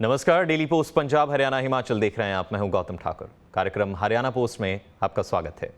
नमस्कार, daily post Punjab Haryana Himachal देख रहे हैं आप। मैं हूं गौतम ठाकुर। कार्यक्रम हरियाणा पोस्ट में आपका स्वागत है।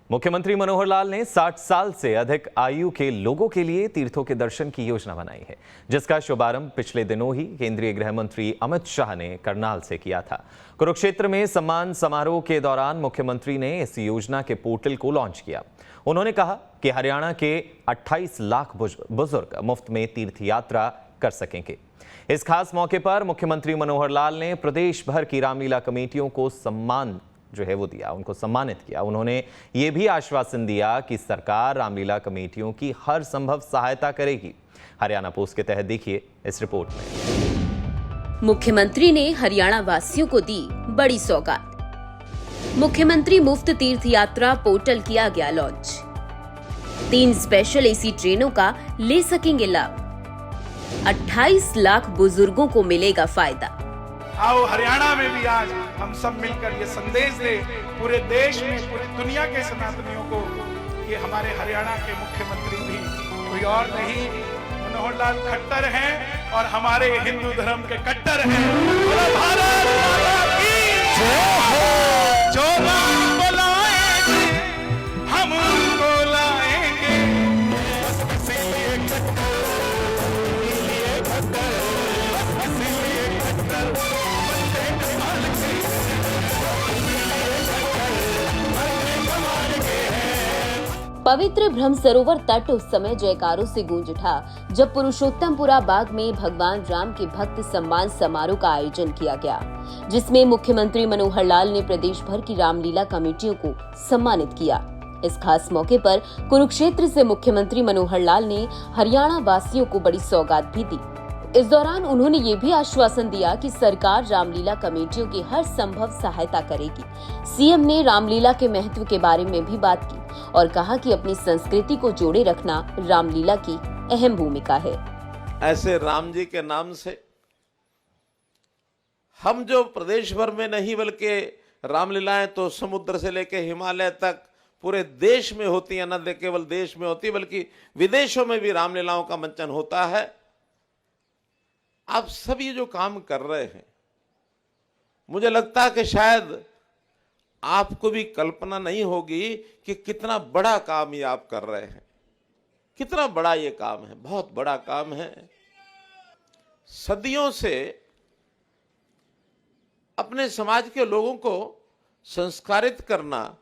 मुख्यमंत्री मनोहर लाल ने 60 साल से अधिक आयु के लोगों के लिए तीर्थों के दर्शन की योजना बनाई है, जिसका शुभारंभ पिछले दिनों ही केंद्रीय गृह मंत्री अमित शाह ने करनाल से किया था। कुरुक्षेत्र में सम्मान समारोह के दौरान मुख्यमंत्री ने इस योजना के पोर्टल को लॉन्च किया। उन्होंने कहा कि हरियाणा के 28 लाख बुजुर्ग मुफ्त में तीर्थ यात्रा कर सकेंगे। इस खास मौके पर मुख्यमंत्री मनोहर लाल ने प्रदेश भर की रामलीला कमेटियों को उनको सम्मानित किया। उन्होंने ये भी आश्वासन दिया कि सरकार रामलीला कमेटियों की हर संभव सहायता करेगी। हरियाणा पोस्ट के तहत देखिए इस रिपोर्ट में। मुख्यमंत्री ने हरियाणा वासियों को दी बड़ी सौगात। मुख्यमंत्री मुफ्त तीर्थ यात्रा पोर्टल किया गया लॉन्च। 3 स्पेशल एसी ट्रेनों का ले सकेंगे लाभ। 28 लाख बुजुर्गों को मिलेगा फायदा। आओ हरियाणा में भी आज हम सब मिलकर ये संदेश दें पूरे देश में, पूरी दुनिया के सनातनियों को कि हमारे हरियाणा के मुख्यमंत्री भी कोई और नहीं, मनोहर लाल खट्टर हैं और हमारे हिंदू धर्म के कट्टर हैं। भारत माता की जय। जो राम बुलाएंगे हम उनको लाएंगे। पवित्र ब्रह्म सरोवर तट उस समय जयकारों से गूंज उठा जब पुरुषोत्तमपुरा बाग में भगवान राम के भक्त सम्मान समारोह का आयोजन किया गया, जिसमें मुख्यमंत्री मनोहर लाल ने प्रदेश भर की रामलीला कमेटियों को सम्मानित किया। इस खास मौके पर कुरुक्षेत्र से मुख्यमंत्री मनोहर लाल ने हरियाणा वासियों को बड़ी सौगात भी दी। इस दौरान उन्होंने ये भी आश्वासन दिया कि सरकार रामलीला कमेटियों की हर संभव सहायता करेगी। सीएम ने रामलीला के महत्व के बारे में भी बात की और कहा कि अपनी संस्कृति को जोड़े रखना रामलीला की अहम भूमिका है। ऐसे राम जी के नाम से हम जो प्रदेश भर में नहीं बल्कि रामलीलाएं तो समुद्र से लेकर हिमालय तक पूरे देश में होती है, न केवल देश में होती बल्कि विदेशों में भी रामलीलाओं का मंचन होता है। आप सब ये जो काम कर रहे हैं, मुझे लगता है कि शायद आपको भी कल्पना नहीं होगी कि कितना बड़ा काम ये आप कर रहे हैं। कितना बड़ा ये काम है, बहुत बड़ा काम है। सदियों से अपने समाज के लोगों को संस्कारित करना,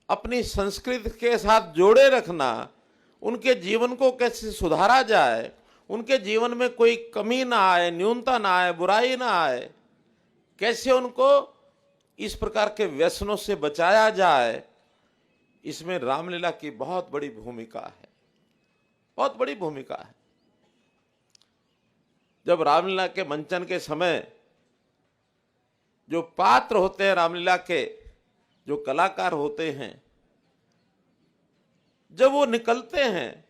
अपनी संस्कृति के साथ जोड़े रखना, उनके जीवन को कैसे सुधारा जाए, उनके जीवन में कोई कमी ना आए, न्यूनता ना आए, बुराई ना आए, कैसे उनको इस प्रकार के व्यसनों से बचाया जाए, इसमें रामलीला की बहुत बड़ी भूमिका है, बहुत बड़ी भूमिका है। जब रामलीला के मंचन के समय जो पात्र होते हैं, रामलीला के जो कलाकार होते हैं, जब वो निकलते हैं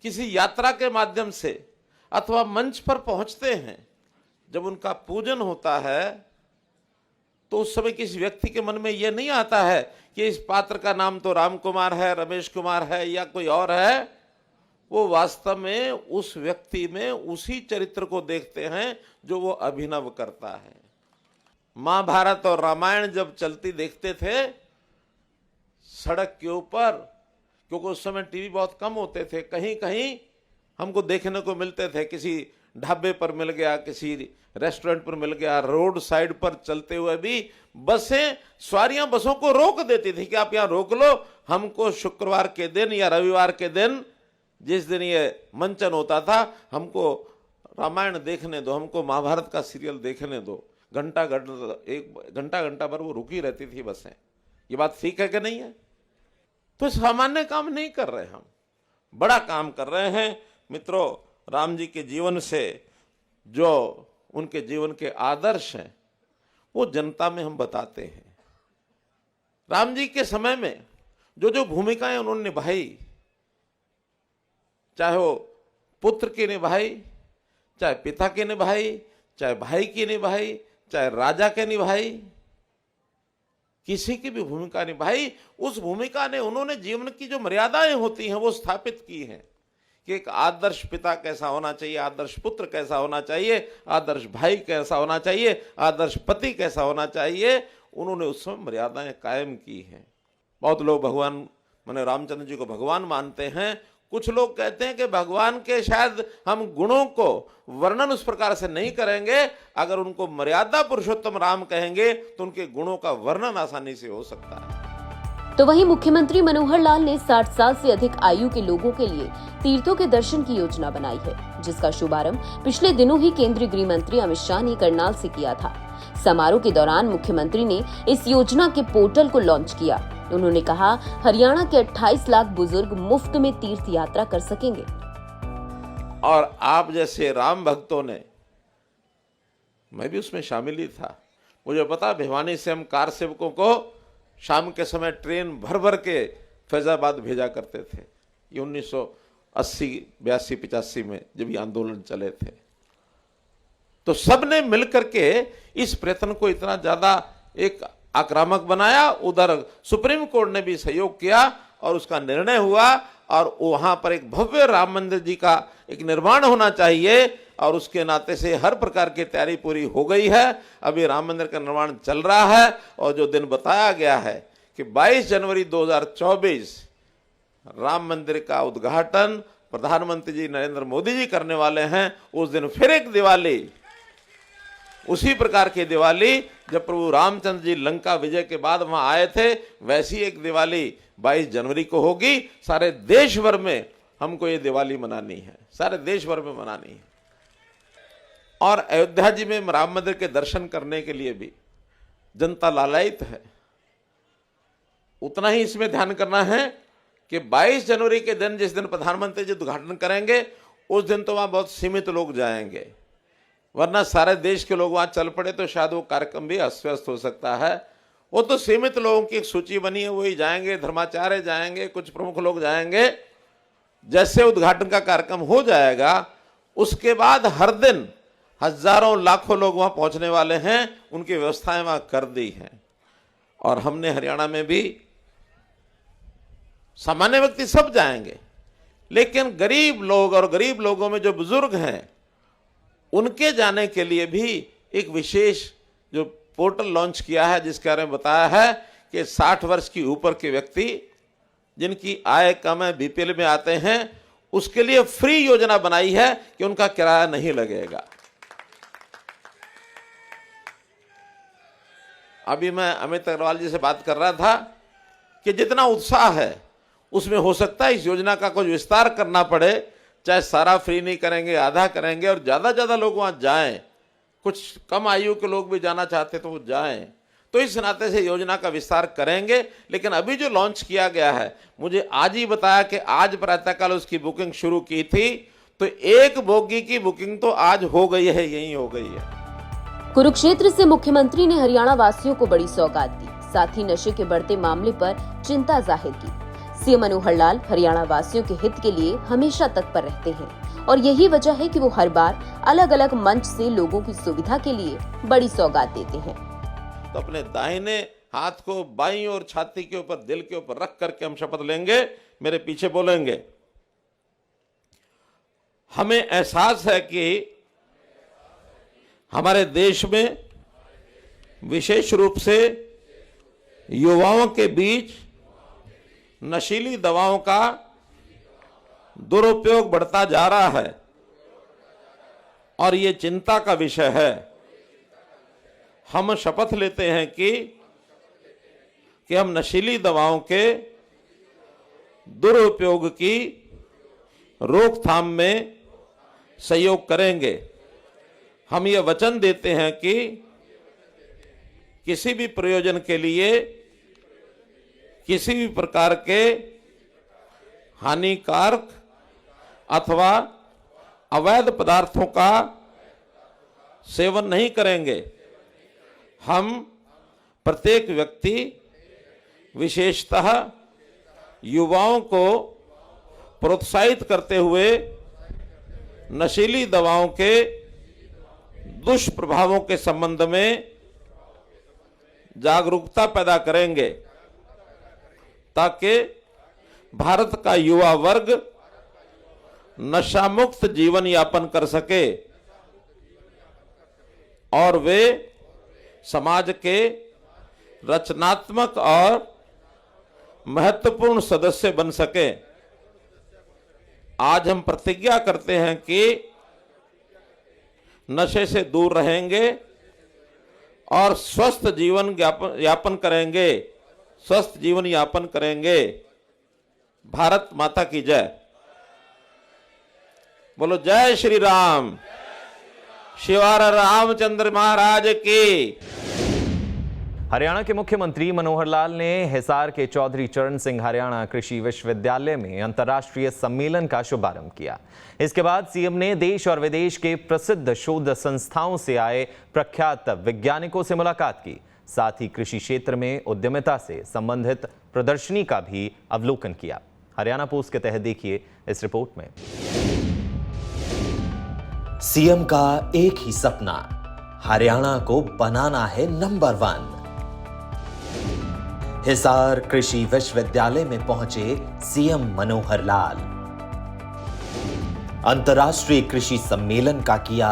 किसी यात्रा के माध्यम से अथवा मंच पर पहुंचते हैं, जब उनका पूजन होता है तो उस समय किसी व्यक्ति के मन में यह नहीं आता है कि इस पात्र का नाम तो राम कुमार है, रमेश कुमार है या कोई और है। वो वास्तव में उस व्यक्ति में उसी चरित्र को देखते हैं जो वो अभिनव करता है। महाभारत और रामायण जब चलती देखते थे सड़क के ऊपर, क्योंकि उस समय टीवी बहुत कम होते थे, कहीं कहीं हमको देखने को मिलते थे, किसी ढाबे पर मिल गया, किसी रेस्टोरेंट पर मिल गया, रोड साइड पर चलते हुए भी बसें, सवारियां बसों को रोक देती थी कि आप यहां रोक लो, हमको शुक्रवार के दिन या रविवार के दिन, जिस दिन ये मंचन होता था, हमको रामायण देखने दो, हमको महाभारत का सीरियल देखने दो। एक घंटा भर वो रुकी रहती थी बसें। ये बात ठीक है कि नहीं है? तो सामान्य काम नहीं कर रहे, हम बड़ा काम कर रहे हैं। मित्रों, राम जी के जीवन से जो उनके जीवन के आदर्श हैं वो जनता में हम बताते हैं। राम जी के समय में जो जो भूमिकाएं उन्होंने निभाई, चाहे वो पुत्र की निभाई, चाहे पिता की निभाई, चाहे भाई की निभाई, चाहे राजा के निभाई, किसी की भी भूमिका निभाई, उस भूमिका ने उन्होंने जीवन की जो मर्यादाएं होती हैं वो स्थापित की हैं। कि एक आदर्श पिता कैसा होना चाहिए, आदर्श पुत्र कैसा होना चाहिए, आदर्श भाई कैसा होना चाहिए, आदर्श पति कैसा होना चाहिए, उन्होंने उस समय मर्यादाएं कायम की हैं। बहुत लोग भगवान माने रामचंद्र जी को भगवान मानते हैं। कुछ लोग कहते हैं कि भगवान के शायद हम गुणों को वर्णन उस प्रकार से नहीं करेंगे, अगर उनको मर्यादा पुरुषोत्तम राम कहेंगे तो उनके गुणों का वर्णन आसानी से हो सकता है। तो वहीं मुख्यमंत्री मनोहर लाल ने 60 साल से अधिक आयु के लोगों के लिए तीर्थों के दर्शन की योजना बनाई है, जिसका शुभारंभ पिछले दिनों ही केंद्रीय गृह मंत्री अमित शाह ने करनाल से किया था। समारोह के दौरान मुख्यमंत्री ने इस योजना के पोर्टल को लॉन्च किया। उन्होंने कहा, हरियाणा के 28 लाख बुजुर्ग मुफ्त में तीर्थ यात्रा कर सकेंगे। और आप जैसे राम भक्तों ने, मैं भी उसमें शामिल ही था, मुझे पता भिवानी से हम कार सेवकों को शाम के समय ट्रेन भर भर के फैजाबाद भेजा करते थे। ये 1980, 82, 85 में जब ये आंदोलन चले थे, तो सबने मिलकर के इस प्रयत्न को इतना ज्यादा एक आक्रामक बनाया। उधर सुप्रीम कोर्ट ने भी सहयोग किया और उसका निर्णय हुआ, और वहां पर एक भव्य राम मंदिर जी का एक निर्माण होना चाहिए, और उसके नाते से हर प्रकार की तैयारी पूरी हो गई है। अभी राम मंदिर का निर्माण चल रहा है, और जो दिन बताया गया है कि 22 जनवरी 2024 राम मंदिर का उद्घाटन प्रधानमंत्री जी नरेंद्र मोदी जी करने वाले हैं। उस दिन फिर एक दिवाली, उसी प्रकार की दिवाली जब प्रभु रामचंद्र जी लंका विजय के बाद वहां आए थे, वैसी एक दिवाली 22 जनवरी को होगी। सारे देश भर में हमको ये दिवाली मनानी है, सारे देश भर में मनानी है। और अयोध्या जी में राम मंदिर के दर्शन करने के लिए भी जनता लालायित है। उतना ही इसमें ध्यान करना है कि 22 जनवरी के दिन, जिस दिन प्रधानमंत्री जी उद्घाटन करेंगे, उस दिन तो वहां बहुत सीमित लोग जाएंगे, वरना सारे देश के लोग वहां चल पड़े तो शायद वो कार्यक्रम भी अस्त व्यस्त हो सकता है। वो तो सीमित लोगों की एक सूची बनी है, वही जाएंगे, धर्माचार्य जाएंगे, कुछ प्रमुख लोग जाएंगे। जैसे उद्घाटन का कार्यक्रम हो जाएगा, उसके बाद हर दिन हजारों लाखों लोग वहां पहुंचने वाले हैं, उनकी व्यवस्थाएं वहां कर दी हैं। और हमने हरियाणा में भी, सामान्य व्यक्ति सब जाएंगे, लेकिन गरीब लोग और गरीब लोगों में जो बुजुर्ग हैं, उनके जाने के लिए भी एक विशेष जो पोर्टल लॉन्च किया है, जिसके बारे में बताया है कि 60 वर्ष की ऊपर के व्यक्ति जिनकी आय कम है, बीपीएल में आते हैं, उसके लिए फ्री योजना बनाई है कि उनका किराया नहीं लगेगा। अभी मैं अमित अग्रवाल जी से बात कर रहा था कि जितना उत्साह है उसमें हो सकता है इस योजना का कुछ विस्तार करना पड़े, चाहे सारा फ्री नहीं करेंगे, आधा करेंगे, और ज्यादा लोग वहां जाएं। कुछ कम आयु के लोग भी जाना चाहते तो वो जाएं, तो इस नाते से योजना का विस्तार करेंगे। लेकिन अभी जो लॉन्च किया गया है, मुझे आज ही बताया कि आज प्रातःकाल उसकी बुकिंग शुरू की थी, तो एक बोगी की बुकिंग तो आज हो गई है, यही हो गई है। कुरुक्षेत्र से मुख्यमंत्री ने हरियाणा वासियों को बड़ी सौगात दी, साथ ही नशे के बढ़ते मामले पर चिंता जाहिर की। सीएम मनोहर लाल हरियाणा वासियों के हित के लिए हमेशा तत्पर रहते हैं, और यही वजह है कि वो हर बार अलग अलग मंच से लोगों की सुविधा के लिए बड़ी सौगात देते हैं। तो अपने दाहिने हाथ को बाईं ओर छाती के ऊपर, दिल के ऊपर रख करके हम शपथ लेंगे, मेरे पीछे बोलेंगे। हमें एहसास है कि हमारे देश में विशेष रूप से युवाओं के बीच नशीली दवाओं का दुरुपयोग बढ़ता जा रहा है, और ये चिंता का विषय है। हम शपथ लेते हैं कि हम नशीली दवाओं के दुरुपयोग की रोकथाम में सहयोग करेंगे। हम ये वचन देते हैं कि किसी भी प्रयोजन के लिए, किसी भी प्रकार के हानिकारक अथवा अवैध पदार्थों का सेवन नहीं करेंगे। हम प्रत्येक व्यक्ति, विशेषतः युवाओं को प्रोत्साहित करते हुए नशीली दवाओं के दुष्प्रभावों के संबंध में जागरूकता पैदा करेंगे, ताकि भारत का युवा वर्ग नशा मुक्त जीवन यापन कर सके और वे समाज के रचनात्मक और महत्वपूर्ण सदस्य बन सके। आज हम प्रतिज्ञा करते हैं कि नशे से दूर रहेंगे और स्वस्थ जीवन यापन करेंगे, स्वस्थ जीवन यापन करेंगे। भारत माता की जय। बोलो जय श्री राम। शिवार रामचंद्र महाराज की। हरियाणा के मुख्यमंत्री मनोहर लाल ने हिसार के चौधरी चरण सिंह हरियाणा कृषि विश्वविद्यालय में अंतर्राष्ट्रीय सम्मेलन का शुभारंभ किया। इसके बाद सीएम ने देश और विदेश के प्रसिद्ध शोध संस्थाओं से आए प्रख्यात वैज्ञानिकों से मुलाकात की। साथ ही कृषि क्षेत्र में उद्यमिता से संबंधित प्रदर्शनी का भी अवलोकन किया। हरियाणा पोस्ट के तहत देखिए इस रिपोर्ट में। सीएम का एक ही सपना, हरियाणा को बनाना है नंबर 1। हिसार कृषि विश्वविद्यालय में पहुंचे सीएम मनोहर लाल। अंतर्राष्ट्रीय कृषि सम्मेलन का किया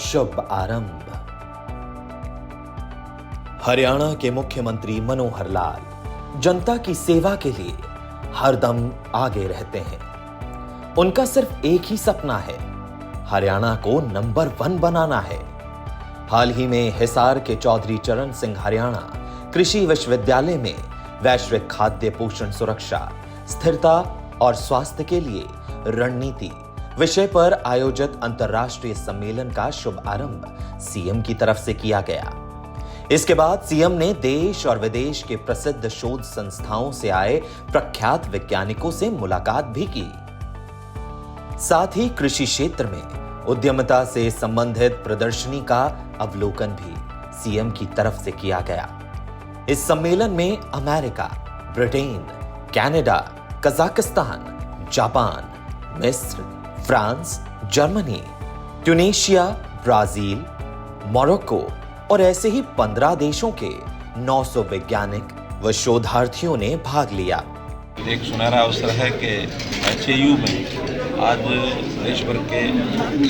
शुभ आरंभ। हरियाणा के मुख्यमंत्री मनोहर लाल जनता की सेवा के लिए हरदम आगे रहते हैं। उनका सिर्फ एक ही सपना है, हरियाणा को नंबर 1 बनाना है। हाल ही में हिसार के चौधरी चरण सिंह हरियाणा कृषि विश्वविद्यालय में वैश्विक खाद्य पोषण सुरक्षा, स्थिरता और स्वास्थ्य के लिए रणनीति विषय पर आयोजित अंतर्राष्ट्रीय सम्मेलन का शुभारंभ सीएम की तरफ से किया गया। इसके बाद सीएम ने देश और विदेश के प्रसिद्ध शोध संस्थाओं से आए प्रख्यात वैज्ञानिकों से मुलाकात भी की। साथ ही कृषि क्षेत्र में उद्यमिता से संबंधित प्रदर्शनी का अवलोकन भी सीएम की तरफ से किया गया। इस सम्मेलन में America, Britain, Canada, Kazakhstan, Japan, मिस्र, France, Germany, Tunisia, Brazil, Morocco और ऐसे ही 15 देशों के 900 वैज्ञानिक व शोधार्थियों ने भाग लिया। एक सुनहरा अवसर है कि HAU में आज देश भर के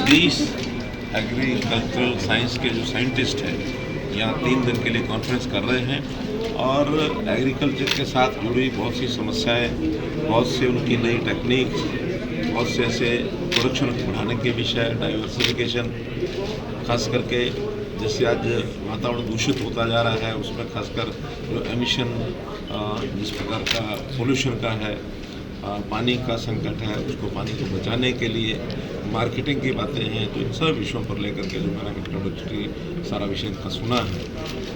20 एग्रीकल्चरल साइंस के जो साइंटिस्ट हैं यहाँ 3 दिन के लिए कॉन्फ्रेंस कर रहे हैं और एग्रीकल्चर के साथ जुड़ी बहुत सी समस्याएं, बहुत से उनकी नई टेक्निक्स, बहुत से ऐसे प्रोडक्शन बढ़ाने के विषय, डाइवर्सिफिकेशन, खास करके जैसे आज वातावरण दूषित होता जा रहा है उसमें खासकर जो एमिशन जिस प्रकार का पोल्यूशन का है, पानी का संकट है, उसको पानी को बचाने के लिए मार्केटिंग की बातें हैं, तो इन सब विषयों पर लेकर के जो मैंने इंट्रोडक्टरी सारा विषय का सुना है,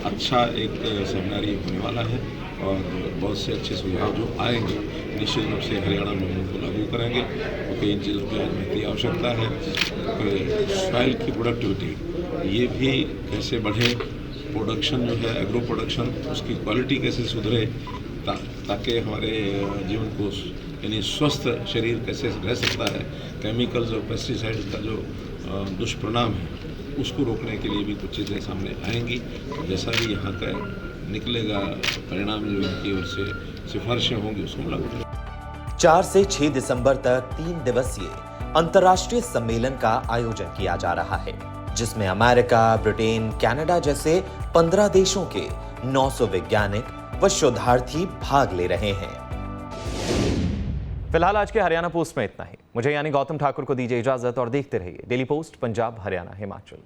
अच्छा एक सेमिनार ये होने वाला है और बहुत से अच्छे सुझाव जो आएंगे निश्चित रूप से हरियाणा में उनको लागू करेंगे, क्योंकि इन चीज़ों की आज महती आवश्यकता है कि सॉइल की प्रोडक्टिविटी ये भी कैसे बढ़े, प्रोडक्शन जो है एग्रो प्रोडक्शन उसकी क्वालिटी कैसे सुधरे, ताकि हमारे जीवन को यानी स्वस्थ शरीर कैसे रह सकता है, केमिकल्स और पेस्टिसाइड्स का जो दुष्परिणाम है उसको रोकने के लिए भी कुछ चीज़ें सामने आएंगी। जैसा भी यहाँ का निकलेगा परिणाम जो इनकी ओर से सिफारिशें होंगी उसको लागू करेंगे। 4 से 6 दिसंबर तक 3 दिवसीय अंतर्राष्ट्रीय सम्मेलन का आयोजन किया जा रहा है, जिसमें अमेरिका, ब्रिटेन, कनाडा जैसे 15 देशों के 900 वैज्ञानिक व शोधार्थी भाग ले रहे हैं। फिलहाल आज के हरियाणा पोस्ट में इतना ही। मुझे यानी गौतम ठाकुर को दीजिए इजाजत और देखते रहिए डेली पोस्ट पंजाब, हरियाणा, हिमाचल।